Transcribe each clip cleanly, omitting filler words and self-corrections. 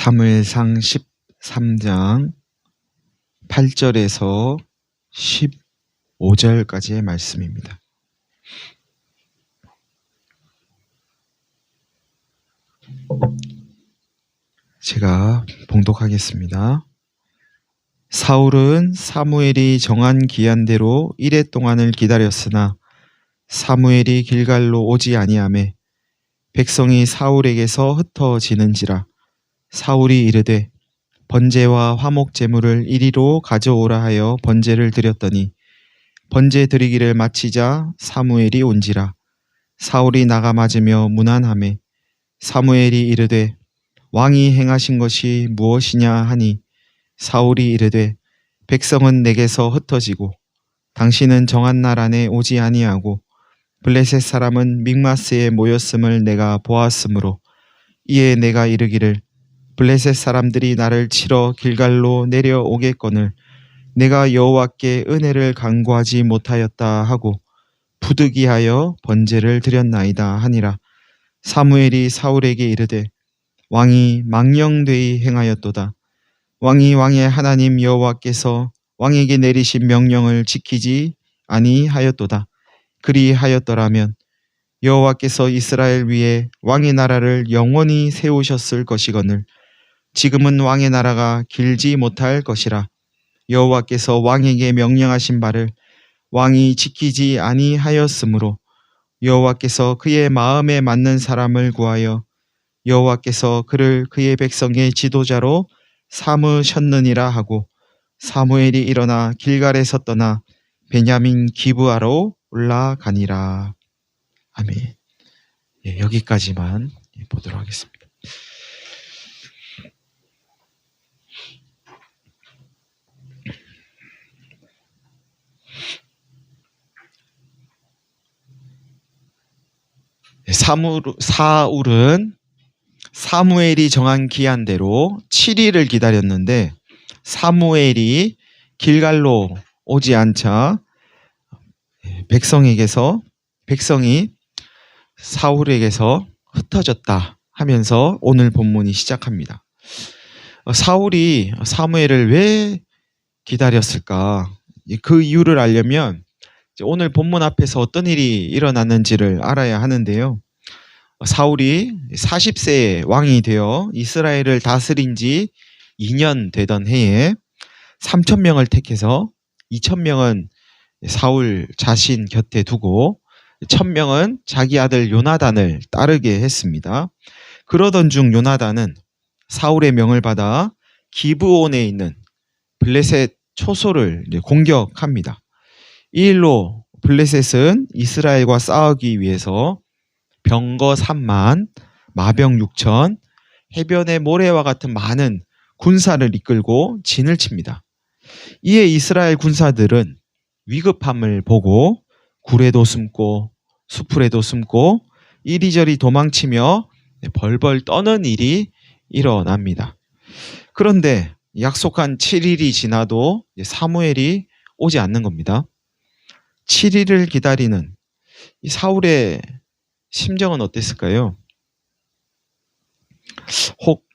사무엘상 13장 8절에서 15절까지의 말씀입니다. 제가 봉독하겠습니다. 사울은 사무엘이 정한 기한대로 이레 동안을 기다렸으나 사무엘이 길갈로 오지 아니하매 백성이 사울에게서 흩어지는지라. 사울이 이르되 번제와 화목 제물을 이리로 가져오라 하여 번제를 드렸더니 번제 드리기를 마치자 사무엘이 온지라. 사울이 나가 맞으며 문안하매 사무엘이 이르되 왕이 행하신 것이 무엇이냐 하니 사울이 이르되 백성은 내게서 흩어지고 당신은 정한 날 안에 오지 아니하고 블레셋 사람은 믹마스에 모였음을 내가 보았으므로 이에 내가 이르기를 블레셋 사람들이 나를 치러 길갈로 내려오겠거늘 내가 여호와께 은혜를 간구하지 못하였다 하고 부득이하여 번제를 드렸나이다 하니라. 사무엘이 사울에게 이르되 왕이 망령되이 행하였도다. 왕이 왕의 하나님 여호와께서 왕에게 내리신 명령을 지키지 아니하였도다. 그리하였더라면 여호와께서 이스라엘 위에 왕의 나라를 영원히 세우셨을 것이거늘 지금은 왕의 나라가 길지 못할 것이라. 여호와께서 왕에게 명령하신 바를 왕이 지키지 아니하였으므로 여호와께서 그의 마음에 맞는 사람을 구하여 여호와께서 그를 그의 백성의 지도자로 삼으셨느니라 하고 사무엘이 일어나 길갈에서 떠나 베냐민 기브아로 올라가니라. 아멘. 여기까지만 보도록 하겠습니다. 사울은 사무엘이 정한 기한대로 7일을 기다렸는데 사무엘이 길갈로 오지 않자 백성이 사울에게서 흩어졌다 하면서 오늘 본문이 시작합니다. 사울이 사무엘을 왜 기다렸을까? 그 이유를 알려면 오늘 본문 앞에서 어떤 일이 일어났는지를 알아야 하는데요. 사울이 40세에 왕이 되어 이스라엘을 다스린 지 2년 되던 해에 3,000명을 택해서 2,000명은 사울 자신 곁에 두고 1,000명은 자기 아들 요나단을 따르게 했습니다. 그러던 중 요나단은 사울의 명을 받아 기브온에 있는 블레셋 초소를 공격합니다. 이 일로 블레셋은 이스라엘과 싸우기 위해서 병거 3만, 마병 6천, 해변의 모래와 같은 많은 군사를 이끌고 진을 칩니다. 이에 이스라엘 군사들은 위급함을 보고 굴에도 숨고 수풀에도 숨고 이리저리 도망치며 벌벌 떠는 일이 일어납니다. 그런데 약속한 7일이 지나도 사무엘이 오지 않는 겁니다. 7일을 기다리는 이 사울의 심정은 어땠을까요? 혹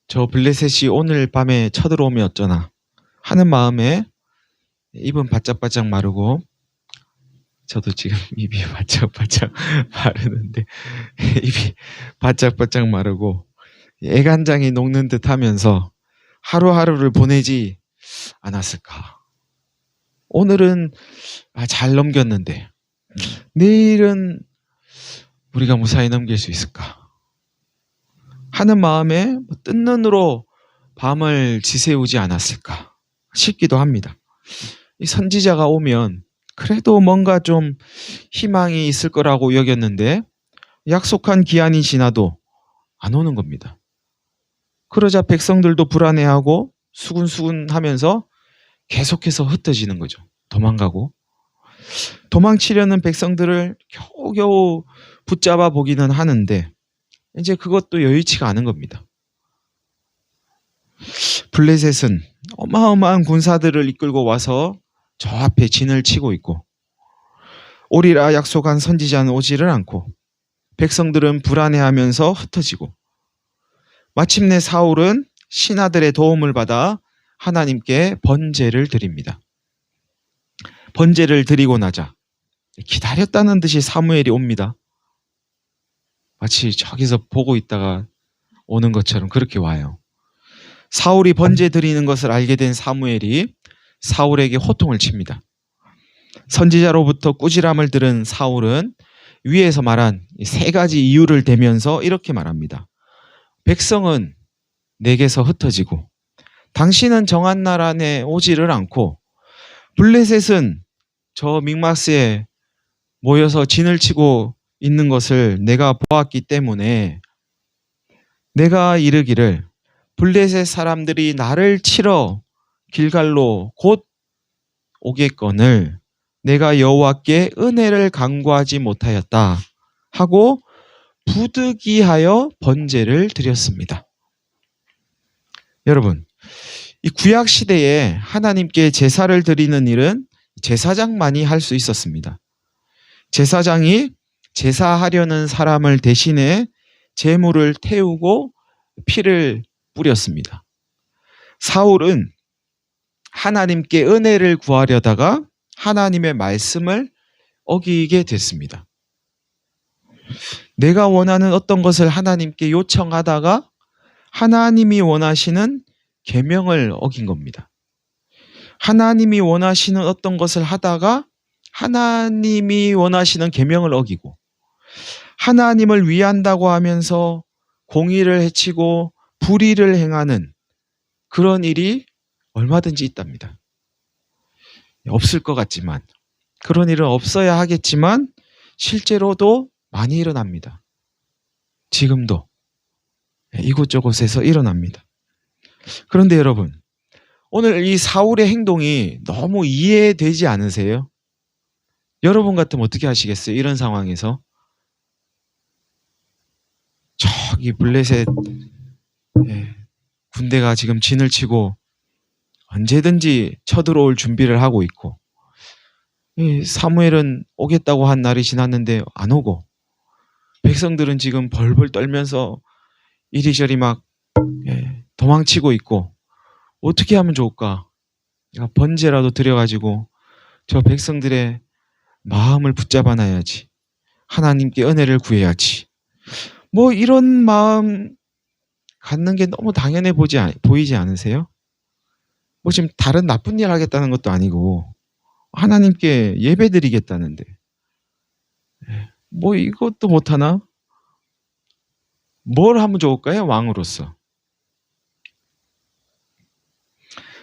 저 블레셋이 오늘 밤에 쳐들어오면 어쩌나 하는 마음에 입은 바짝바짝 마르고, 저도 지금 입이 바짝바짝 마르는데 입이 바짝바짝 마르고 애간장이 녹는 듯 하면서 하루하루를 보내지 않았을까. 오늘은 잘 넘겼는데 내일은 우리가 무사히 넘길 수 있을까 하는 마음에 뜬 눈으로 밤을 지새우지 않았을까 싶기도 합니다. 이 선지자가 오면 그래도 뭔가 좀 희망이 있을 거라고 여겼는데 약속한 기한이 지나도 안 오는 겁니다. 그러자 백성들도 불안해하고 수군수군하면서 계속해서 흩어지는 거죠. 도망가고. 도망치려는 백성들을 겨우겨우 붙잡아 보기는 하는데 이제 그것도 여의치가 않은 겁니다. 블레셋은 어마어마한 군사들을 이끌고 와서 저 앞에 진을 치고 있고 오리라 약속한 선지자는 오지를 않고 백성들은 불안해하면서 흩어지고 마침내 사울은 신하들의 도움을 받아 하나님께 번제를 드립니다. 번제를 드리고 나자 기다렸다는 듯이 사무엘이 옵니다. 마치 저기서 보고 있다가 오는 것처럼 그렇게 와요. 사울이 번제 드리는 것을 알게 된 사무엘이 사울에게 호통을 칩니다. 선지자로부터 꾸지람을 들은 사울은 위에서 말한 세 가지 이유를 대면서 이렇게 말합니다. 백성은 내게서 흩어지고 당신은 정한 날 안에 오지를 않고 블레셋은 저 믹마스에 모여서 진을 치고 있는 것을 내가 보았기 때문에 내가 이르기를 블레셋 사람들이 나를 치러 길갈로 곧 오겠거늘 내가 여호와께 은혜를 간구하지 못하였다 하고 부득이하여 번제를 드렸습니다. 여러분, 이 구약 시대에 하나님께 제사를 드리는 일은 제사장만이 할 수 있었습니다. 제사장이 제사하려는 사람을 대신해 제물을 태우고 피를 뿌렸습니다. 사울은 하나님께 은혜를 구하려다가 하나님의 말씀을 어기게 됐습니다. 내가 원하는 어떤 것을 하나님께 요청하다가 하나님이 원하시는 계명을 어긴 겁니다. 하나님이 원하시는 어떤 것을 하다가 하나님이 원하시는 계명을 어기고 하나님을 위한다고 하면서 공의를 해치고 불의를 행하는 그런 일이 얼마든지 있답니다. 없을 것 같지만 그런 일은 없어야 하겠지만 실제로도 많이 일어납니다. 지금도 이곳저곳에서 일어납니다. 그런데 여러분, 오늘 이 사울의 행동이 너무 이해되지 않으세요? 여러분 같으면 어떻게 하시겠어요? 이런 상황에서 저기 블레셋 군대가 지금 진을 치고 언제든지 쳐들어올 준비를 하고 있고 사무엘은 오겠다고 한 날이 지났는데 안 오고 백성들은 지금 벌벌 떨면서 이리저리 막 도망치고 있고 어떻게 하면 좋을까? 내가 번제라도 드려가지고 저 백성들의 마음을 붙잡아 놔야지. 하나님께 은혜를 구해야지. 뭐 이런 마음 갖는 게 너무 당연해 보이지 않으세요? 뭐 지금 다른 나쁜 일 하겠다는 것도 아니고 하나님께 예배 드리겠다는데 뭐 이것도 못하나? 뭘 하면 좋을까요? 왕으로서.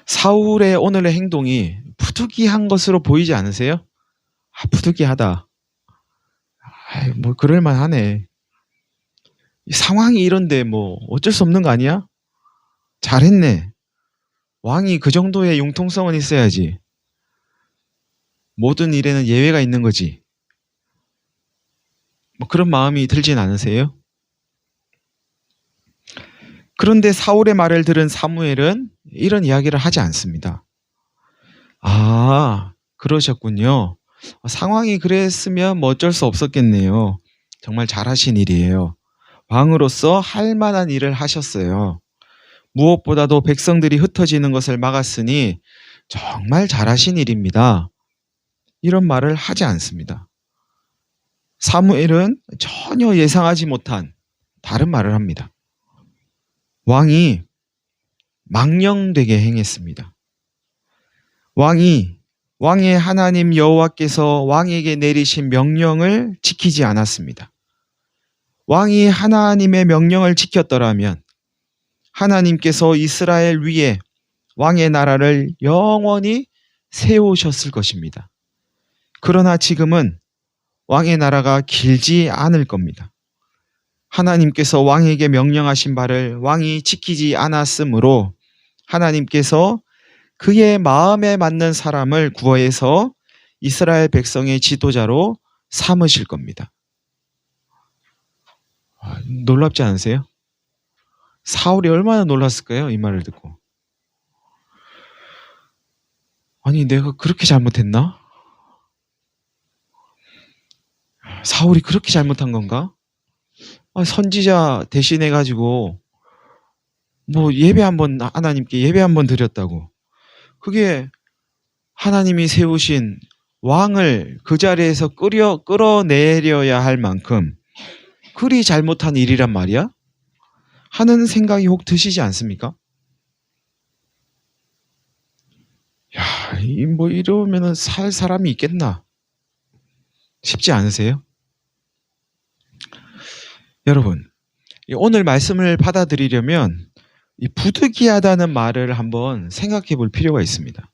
사울의 오늘의 행동이 부득이한 것으로 보이지 않으세요? 부득이하다. 뭐 그럴만하네. 상황이 이런데 뭐 어쩔 수 없는 거 아니야? 잘했네. 왕이 그 정도의 융통성은 있어야지. 모든 일에는 예외가 있는 거지. 뭐 그런 마음이 들진 않으세요? 그런데 사울의 말을 들은 사무엘은 이런 이야기를 하지 않습니다. 아, 그러셨군요. 상황이 그랬으면 뭐 어쩔 수 없었겠네요. 정말 잘하신 일이에요. 왕으로서 할 만한 일을 하셨어요. 무엇보다도 백성들이 흩어지는 것을 막았으니 정말 잘하신 일입니다. 이런 말을 하지 않습니다. 사무엘은 전혀 예상하지 못한 다른 말을 합니다. 왕이 망령되게 행했습니다. 왕의 하나님 여호와께서 왕에게 내리신 명령을 지키지 않았습니다. 왕이 하나님의 명령을 지켰더라면 하나님께서 이스라엘 위에 왕의 나라를 영원히 세우셨을 것입니다. 그러나 지금은 왕의 나라가 길지 않을 겁니다. 하나님께서 왕에게 명령하신 바를 왕이 지키지 않았으므로 하나님께서 그의 마음에 맞는 사람을 구해서 이스라엘 백성의 지도자로 삼으실 겁니다. 놀랍지 않으세요? 사울이 얼마나 놀랐을까요? 이 말을 듣고. 아니, 내가 그렇게 잘못했나? 사울이 그렇게 잘못한 건가? 선지자 대신해가지고 뭐 하나님께 예배 한번 드렸다고. 그게 하나님이 세우신 왕을 그 자리에서 끌어내려야 할 만큼 그리 잘못한 일이란 말이야? 하는 생각이 혹 드시지 않습니까? 야, 이러면은 살 사람이 있겠나? 쉽지 않으세요? 여러분, 오늘 말씀을 받아들이려면 이 부득이하다는 말을 한번 생각해 볼 필요가 있습니다.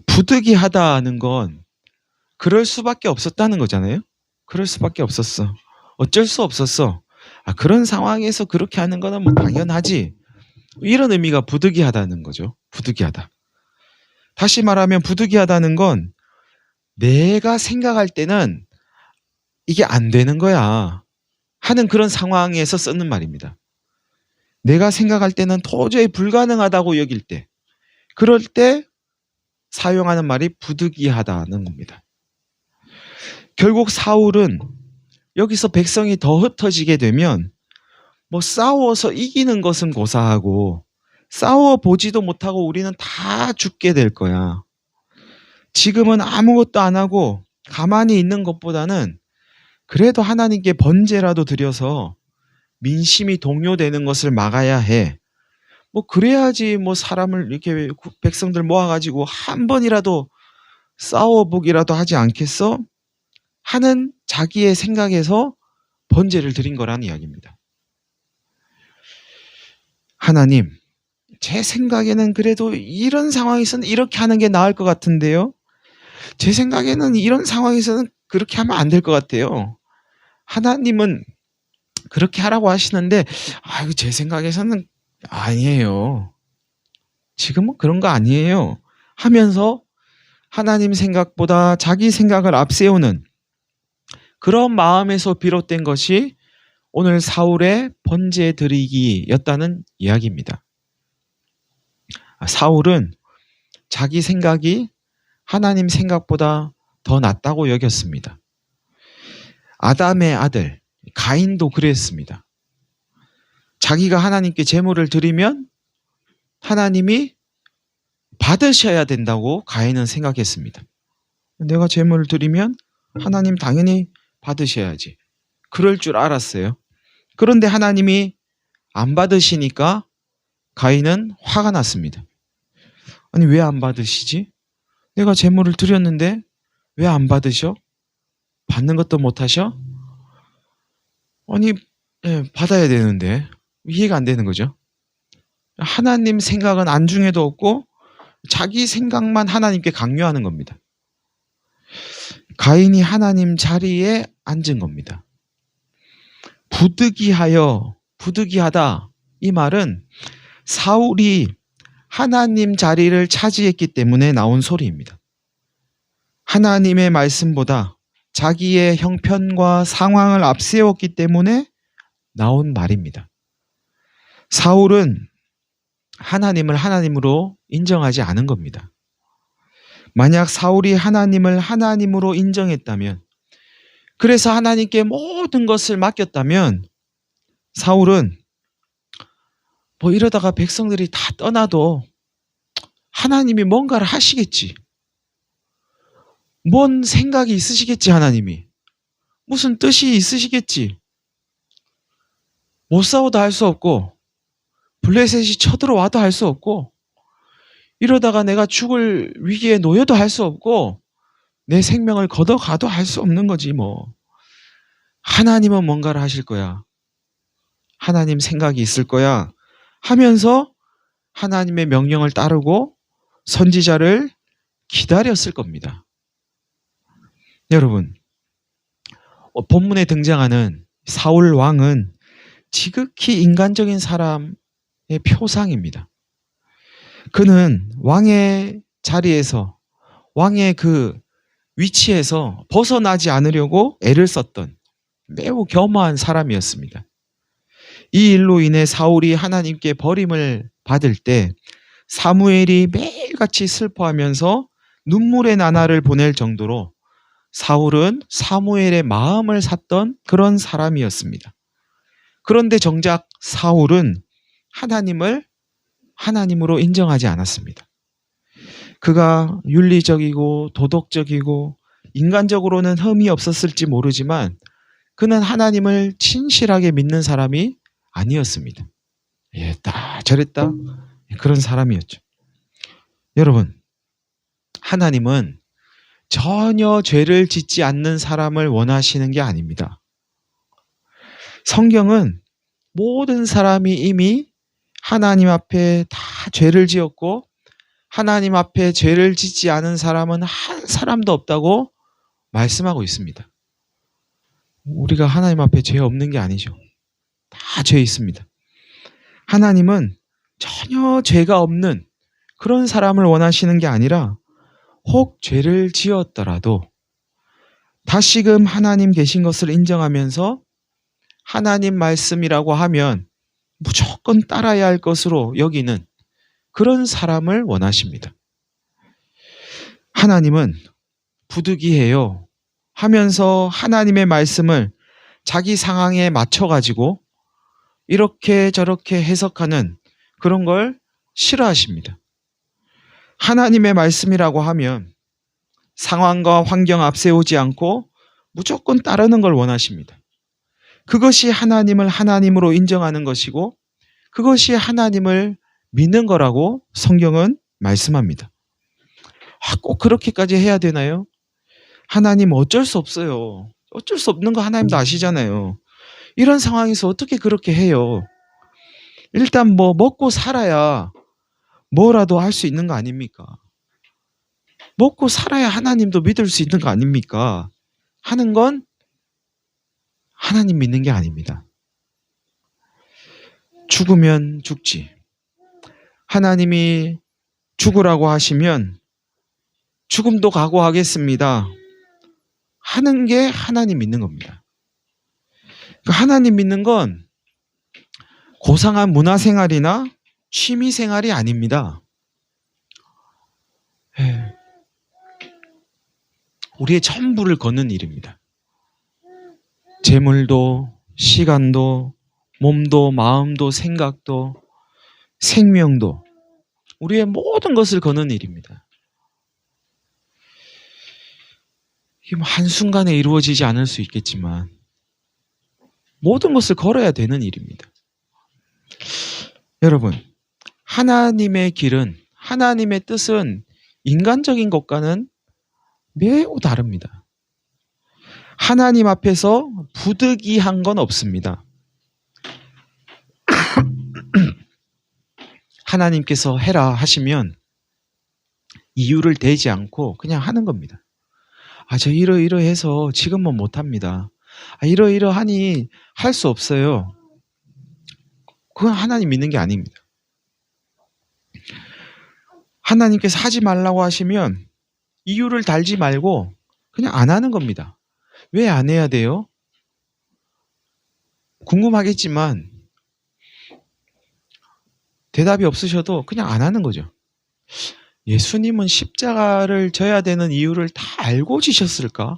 부득이하다는 건 그럴 수밖에 없었다는 거잖아요. 그럴 수밖에 없었어. 어쩔 수 없었어. 그런 상황에서 그렇게 하는 거는 뭐 당연하지. 이런 의미가 부득이하다는 거죠. 부득이하다. 다시 말하면 부득이하다는 건 내가 생각할 때는 이게 안 되는 거야 하는 그런 상황에서 쓰는 말입니다. 내가 생각할 때는 도저히 불가능하다고 여길 때, 그럴 때 사용하는 말이 부득이하다는 겁니다. 결국 사울은 여기서 백성이 더 흩어지게 되면 뭐 싸워서 이기는 것은 고사하고 싸워보지도 못하고 우리는 다 죽게 될 거야. 지금은 아무것도 안 하고 가만히 있는 것보다는 그래도 하나님께 번제라도 드려서 민심이 동요되는 것을 막아야 해. 뭐 그래야지 뭐 사람을 이렇게 백성들 모아가지고 한 번이라도 싸워보기라도 하지 않겠어? 하는 자기의 생각에서 번제를 드린 거라는 이야기입니다. 하나님, 제 생각에는 그래도 이런 상황에서는 이렇게 하는 게 나을 것 같은데요. 제 생각에는 이런 상황에서는 그렇게 하면 안 될 것 같아요. 하나님은 그렇게 하라고 하시는데 제 생각에서는 아니에요. 지금은 그런 거 아니에요. 하면서 하나님 생각보다 자기 생각을 앞세우는 그런 마음에서 비롯된 것이 오늘 사울의 번제 드리기였다는 이야기입니다. 사울은 자기 생각이 하나님 생각보다 더 낫다고 여겼습니다. 아담의 아들 가인도 그랬습니다. 자기가 하나님께 제물을 드리면 하나님이 받으셔야 된다고 가인은 생각했습니다. 내가 제물을 드리면 하나님 당연히 받으셔야지. 그럴 줄 알았어요. 그런데 하나님이 안 받으시니까 가인은 화가 났습니다. 아니 왜 안 받으시지? 내가 제물을 드렸는데 왜 안 받으셔? 받는 것도 못 하셔? 아니 받아야 되는데 이해가 안 되는 거죠. 하나님 생각은 안중에도 없고 자기 생각만 하나님께 강요하는 겁니다. 가인이 하나님 자리에 앉은 겁니다. 부득이하다 이 말은 사울이 하나님 자리를 차지했기 때문에 나온 소리입니다. 하나님의 말씀보다 자기의 형편과 상황을 앞세웠기 때문에 나온 말입니다. 사울은 하나님을 하나님으로 인정하지 않은 겁니다. 만약 사울이 하나님을 하나님으로 인정했다면, 그래서 하나님께 모든 것을 맡겼다면 사울은 뭐 이러다가 백성들이 다 떠나도 하나님이 뭔가를 하시겠지. 뭔 생각이 있으시겠지. 하나님이 무슨 뜻이 있으시겠지. 못 싸워도 할 수 없고 블레셋이 쳐들어와도 할 수 없고 이러다가 내가 죽을 위기에 놓여도 할 수 없고 내 생명을 걷어가도 할 수 없는 거지 뭐. 하나님은 뭔가를 하실 거야. 하나님 생각이 있을 거야 하면서 하나님의 명령을 따르고 선지자를 기다렸을 겁니다. 여러분, 본문에 등장하는 사울 왕은 지극히 인간적인 사람의 표상입니다. 그는 왕의 자리에서, 왕의 그 위치에서 벗어나지 않으려고 애를 썼던 매우 겸허한 사람이었습니다. 이 일로 인해 사울이 하나님께 버림을 받을 때 사무엘이 매일같이 슬퍼하면서 눈물의 나날을 보낼 정도로 사울은 사무엘의 마음을 샀던 그런 사람이었습니다. 그런데 정작 사울은 하나님을 하나님으로 인정하지 않았습니다. 그가 윤리적이고 도덕적이고 인간적으로는 흠이 없었을지 모르지만 그는 하나님을 진실하게 믿는 사람이 아니었습니다. 다 저랬다 그런 사람이었죠. 여러분, 하나님은 전혀 죄를 짓지 않는 사람을 원하시는 게 아닙니다. 성경은 모든 사람이 이미 하나님 앞에 다 죄를 지었고 하나님 앞에 죄를 짓지 않은 사람은 한 사람도 없다고 말씀하고 있습니다. 우리가 하나님 앞에 죄 없는 게 아니죠. 다 죄 있습니다. 하나님은 전혀 죄가 없는 그런 사람을 원하시는 게 아니라 혹 죄를 지었더라도 다시금 하나님 계신 것을 인정하면서 하나님 말씀이라고 하면 무조건 따라야 할 것으로 여기는 그런 사람을 원하십니다. 하나님은 부득이해요 하면서 하나님의 말씀을 자기 상황에 맞춰가지고 이렇게 저렇게 해석하는 그런 걸 싫어하십니다. 하나님의 말씀이라고 하면 상황과 환경 앞세우지 않고 무조건 따르는 걸 원하십니다. 그것이 하나님을 하나님으로 인정하는 것이고 그것이 하나님을 믿는 거라고 성경은 말씀합니다. 꼭 그렇게까지 해야 되나요? 하나님 어쩔 수 없어요. 어쩔 수 없는 거 하나님도 아시잖아요. 이런 상황에서 어떻게 그렇게 해요? 일단 뭐 먹고 살아야 뭐라도 할 수 있는 거 아닙니까? 먹고 살아야 하나님도 믿을 수 있는 거 아닙니까? 하는 건 하나님 믿는 게 아닙니다. 죽으면 죽지. 하나님이 죽으라고 하시면 죽음도 각오하겠습니다 하는 게 하나님 믿는 겁니다. 그러니까 하나님 믿는 건 고상한 문화생활이나 취미생활이 아닙니다. 우리의 전부를 거는 일입니다. 재물도 시간도 몸도 마음도 생각도 생명도 우리의 모든 것을 거는 일입니다. 이게 한순간에 이루어지지 않을 수 있겠지만 모든 것을 걸어야 되는 일입니다. 여러분, 하나님의 길은 하나님의 뜻은 인간적인 것과는 매우 다릅니다. 하나님 앞에서 부득이한 건 없습니다. 하나님께서 해라 하시면 이유를 대지 않고 그냥 하는 겁니다. 저 이러이러해서 지금은 못합니다. 이러이러하니 할 수 없어요. 그건 하나님 믿는 게 아닙니다. 하나님께서 하지 말라고 하시면 이유를 달지 말고 그냥 안 하는 겁니다. 왜 안 해야 돼요? 궁금하겠지만 대답이 없으셔도 그냥 안 하는 거죠. 예수님은 십자가를 져야 되는 이유를 다 알고 지셨을까?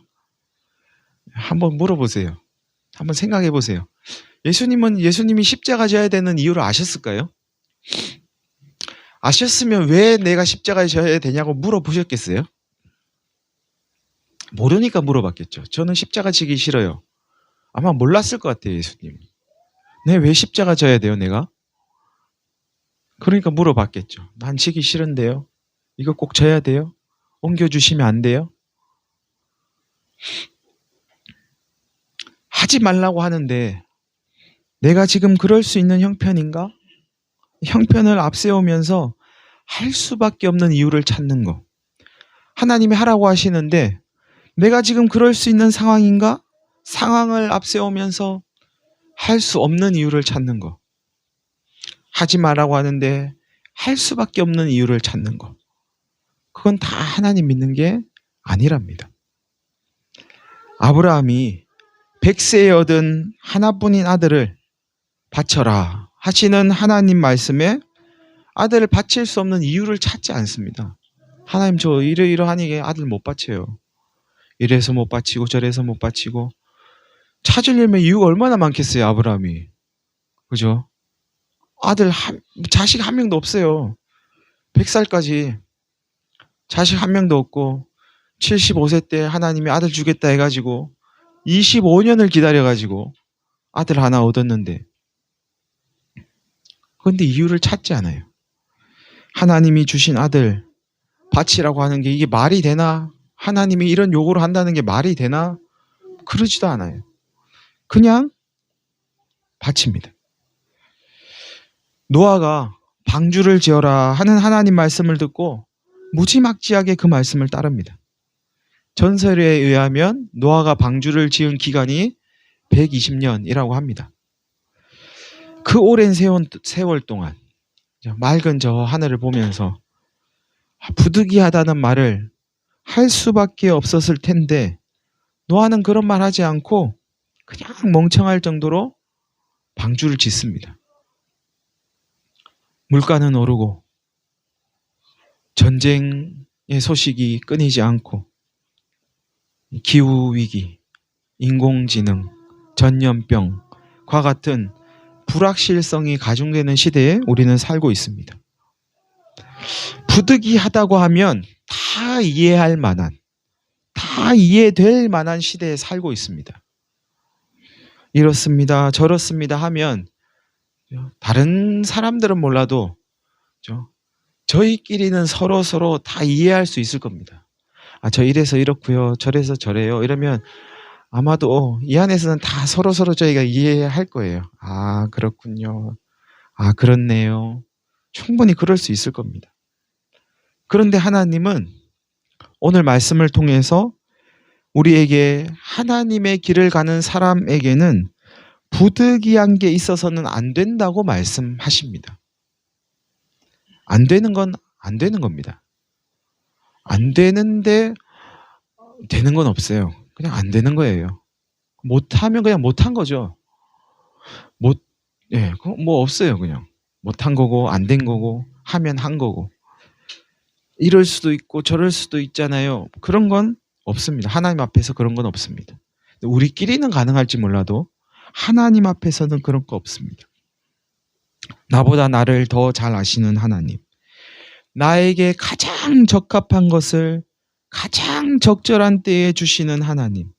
한번 물어보세요. 한번 생각해 보세요. 예수님이 십자가 져야 되는 이유를 아셨을까요? 아셨으면 왜 내가 십자가에 져야 되냐고 물어보셨겠어요? 모르니까 물어봤겠죠. 저는 십자가 지기 싫어요. 아마 몰랐을 것 같아요, 예수님. 왜 십자가 져야 돼요, 내가? 그러니까 물어봤겠죠. 난 지기 싫은데요. 이거 꼭 져야 돼요? 옮겨주시면 안 돼요? 하지 말라고 하는데 내가 지금 그럴 수 있는 형편인가? 형편을 앞세우면서 할 수밖에 없는 이유를 찾는 거. 하나님이 하라고 하시는데 내가 지금 그럴 수 있는 상황인가? 상황을 앞세우면서 할 수 없는 이유를 찾는 거. 하지 말라고 하는데 할 수밖에 없는 이유를 찾는 거. 그건 다 하나님 믿는 게 아니랍니다. 아브라함이 100세에 얻은 하나뿐인 아들을 바쳐라 하시는 하나님 말씀에 아들을 바칠 수 없는 이유를 찾지 않습니다. 하나님 저 이러이러하니 아들 못 바쳐요. 이래서 못 바치고 저래서 못 바치고 찾으려면 이유가 얼마나 많겠어요, 아브라함이. 그죠? 자식 한 명도 없어요. 100살까지 자식 한 명도 없고 75세 때 하나님이 아들 주겠다 해가지고 25년을 기다려가지고 아들 하나 얻었는데, 그런데 이유를 찾지 않아요. 하나님이 주신 아들 바치라고 하는 게 이게 말이 되나? 하나님이 이런 요구를 한다는 게 말이 되나? 그러지도 않아요. 그냥 바칩니다. 노아가 방주를 지어라 하는 하나님 말씀을 듣고 무지막지하게 그 말씀을 따릅니다. 전설에 의하면 노아가 방주를 지은 기간이 120년이라고 합니다. 그 오랜 세월 동안 맑은 저 하늘을 보면서 부득이하다는 말을 할 수밖에 없었을 텐데, 노아는 그런 말 하지 않고 그냥 멍청할 정도로 방주를 짓습니다. 물가는 오르고 전쟁의 소식이 끊이지 않고 기후위기, 인공지능, 전염병과 같은 불확실성이 가중되는 시대에 우리는 살고 있습니다. 부득이하다고 하면 다 이해할 만한, 다 이해될 만한 시대에 살고 있습니다. 이렇습니다, 저렇습니다 하면 다른 사람들은 몰라도 저희끼리는 서로 다 이해할 수 있을 겁니다. 저 이래서 이렇고요, 저래서 저래요 이러면 아마도 이 안에서는 다 서로 저희가 이해할 거예요. 그렇군요. 그렇네요. 충분히 그럴 수 있을 겁니다. 그런데 하나님은 오늘 말씀을 통해서 우리에게 하나님의 길을 가는 사람에게는 부득이한 게 있어서는 안 된다고 말씀하십니다. 안 되는 건 안 되는 겁니다. 안 되는데 되는 건 없어요. 그냥 안 되는 거예요. 못하면 그냥 못한 거죠. 뭐 없어요. 그냥 못한 거고 안 된 거고 하면 한 거고. 이럴 수도 있고 저럴 수도 있잖아요. 그런 건 없습니다. 하나님 앞에서 그런 건 없습니다. 우리끼리는 가능할지 몰라도 하나님 앞에서는 그런 거 없습니다. 나보다 나를 더 잘 아시는 하나님, 나에게 가장 적합한 것을 가장 적절한 때에 주시는 하나님,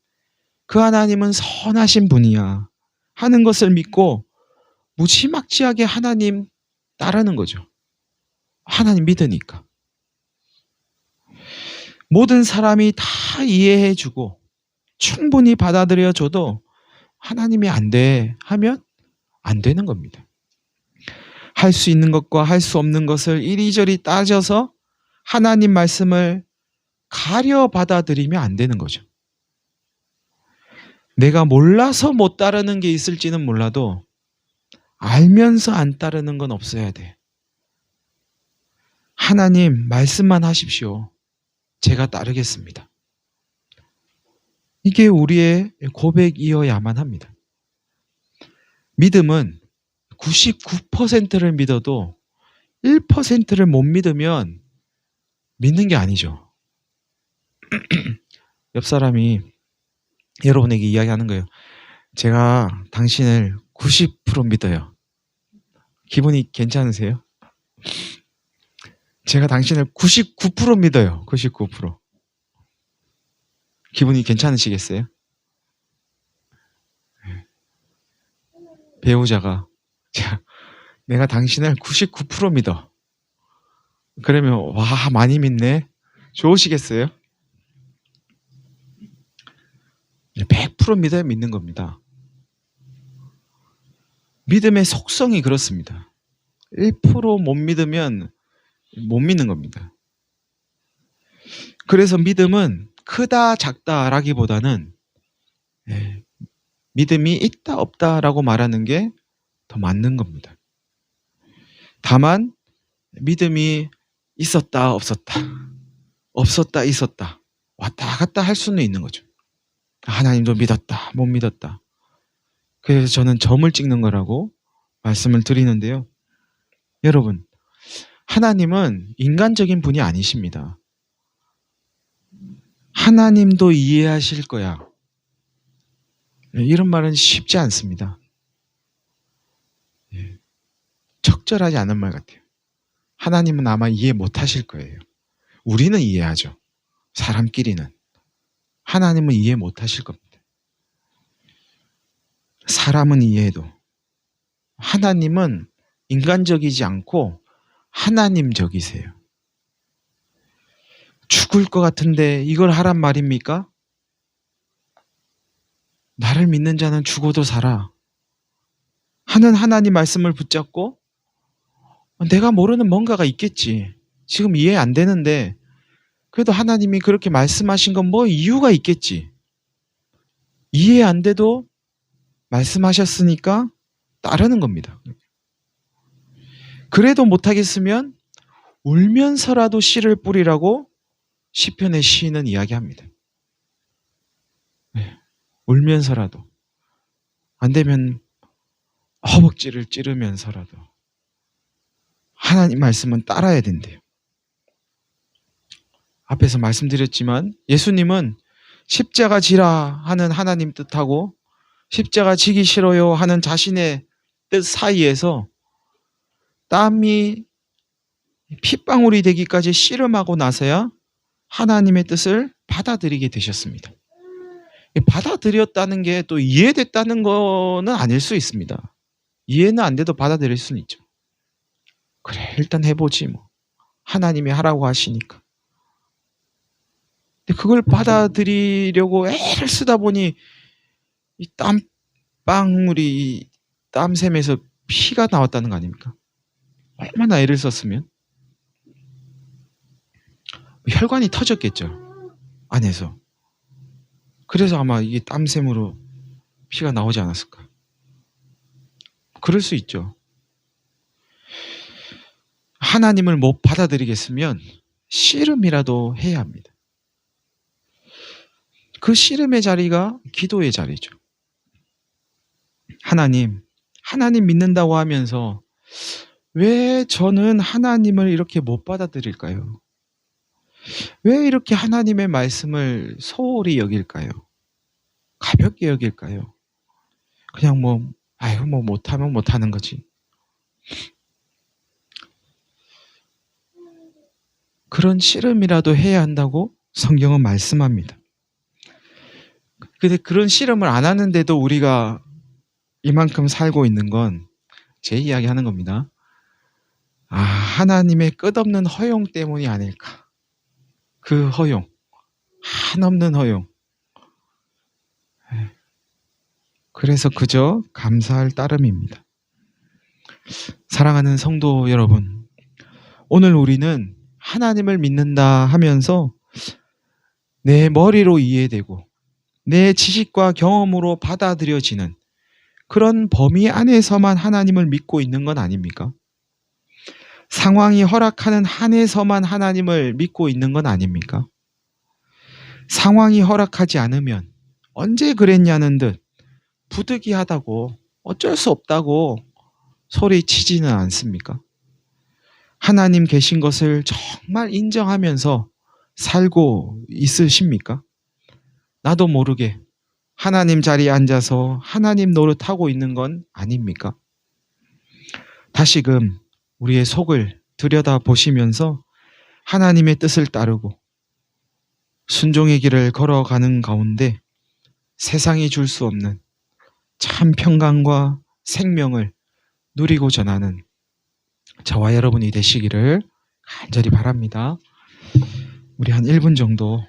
그 하나님은 선하신 분이야 하는 것을 믿고 무지막지하게 하나님 따르는 거죠. 하나님 믿으니까. 모든 사람이 다 이해해주고 충분히 받아들여줘도 하나님이 안 돼 하면 안 되는 겁니다. 할 수 있는 것과 할 수 없는 것을 이리저리 따져서 하나님 말씀을 가려 받아들이면 안 되는 거죠. 내가 몰라서 못 따르는 게 있을지는 몰라도 알면서 안 따르는 건 없어야 돼. 하나님 말씀만 하십시오. 제가 따르겠습니다. 이게 우리의 고백이어야만 합니다. 믿음은 99%를 믿어도 1%를 못 믿으면 믿는 게 아니죠. 옆 사람이 여러분에게 이야기하는 거예요. 제가 당신을 90% 믿어요. 기분이 괜찮으세요? 제가 당신을 99% 믿어요. 99%. 기분이 괜찮으시겠어요? 배우자가 내가 당신을 99% 믿어. 그러면 와, 많이 믿네. 좋으시겠어요? 100% 믿어야 믿는 겁니다. 믿음의 속성이 그렇습니다. 1% 못 믿으면 못 믿는 겁니다. 그래서 믿음은 크다 작다라기보다는 믿음이 있다 없다라고 말하는 게 더 맞는 겁니다. 다만 믿음이 있었다 없었다, 없었다 있었다, 왔다 갔다 할 수는 있는 거죠. 하나님도 믿었다 못 믿었다. 그래서 저는 점을 찍는 거라고 말씀을 드리는데요. 여러분, 하나님은 인간적인 분이 아니십니다. 하나님도 이해하실 거야. 이런 말은 쉽지 않습니다. 적절하지 않은 말 같아요. 하나님은 아마 이해 못 하실 거예요. 우리는 이해하죠. 사람끼리는. 하나님은 이해 못 하실 겁니다. 사람은 이해해도 하나님은 인간적이지 않고 하나님적이세요. 죽을 것 같은데 이걸 하란 말입니까? 나를 믿는 자는 죽어도 살아 하는 하나님 말씀을 붙잡고 내가 모르는 뭔가가 있겠지. 지금 이해 안 되는데 그래도 하나님이 그렇게 말씀하신 건 뭐 이유가 있겠지. 이해 안 돼도 말씀하셨으니까 따르는 겁니다. 그래도 못하겠으면 울면서라도 씨를 뿌리라고 시편의 시인은 이야기합니다. 네, 울면서라도 안 되면 허벅지를 찌르면서라도 하나님 말씀은 따라야 된대요. 앞에서 말씀드렸지만 예수님은 십자가 지라 하는 하나님 뜻하고 십자가 지기 싫어요 하는 자신의 뜻 사이에서 땀이 핏방울이 되기까지 씨름하고 나서야 하나님의 뜻을 받아들이게 되셨습니다. 받아들였다는 게 또 이해됐다는 거는 아닐 수 있습니다. 이해는 안 돼도 받아들일 수는 있죠. 그래 일단 해보지 뭐. 하나님이 하라고 하시니까. 근데 그걸 받아들이려고 애를 쓰다 보니 이 땀방울이 땀샘에서 피가 나왔다는 거 아닙니까? 얼마나 애를 썼으면 혈관이 터졌겠죠. 안에서. 그래서 아마 이게 땀샘으로 피가 나오지 않았을까. 그럴 수 있죠. 하나님을 못 받아들이겠으면 씨름이라도 해야 합니다. 그 씨름의 자리가 기도의 자리죠. 하나님 믿는다고 하면서 왜 저는 하나님을 이렇게 못 받아들일까요? 왜 이렇게 하나님의 말씀을 소홀히 여길까요? 가볍게 여길까요? 그냥 못하면 못하는 거지. 그런 씨름이라도 해야 한다고 성경은 말씀합니다. 근데 그런 씨름을 안 하는데도 우리가 이만큼 살고 있는 건 제 이야기 하는 겁니다. 하나님의 끝없는 허용 때문이 아닐까. 그 허용, 한없는 허용. 그래서 그저 감사할 따름입니다. 사랑하는 성도 여러분, 오늘 우리는 하나님을 믿는다 하면서 내 머리로 이해되고 내 지식과 경험으로 받아들여지는 그런 범위 안에서만 하나님을 믿고 있는 건 아닙니까? 상황이 허락하는 한에서만 하나님을 믿고 있는 건 아닙니까? 상황이 허락하지 않으면 언제 그랬냐는 듯 부득이하다고 어쩔 수 없다고 소리치지는 않습니까? 하나님 계신 것을 정말 인정하면서 살고 있으십니까? 나도 모르게 하나님 자리에 앉아서 하나님 노릇하고 있는 건 아닙니까? 다시금 우리의 속을 들여다보시면서 하나님의 뜻을 따르고 순종의 길을 걸어가는 가운데 세상이 줄 수 없는 참 평강과 생명을 누리고 전하는 저와 여러분이 되시기를 간절히 바랍니다. 우리 한 1분 정도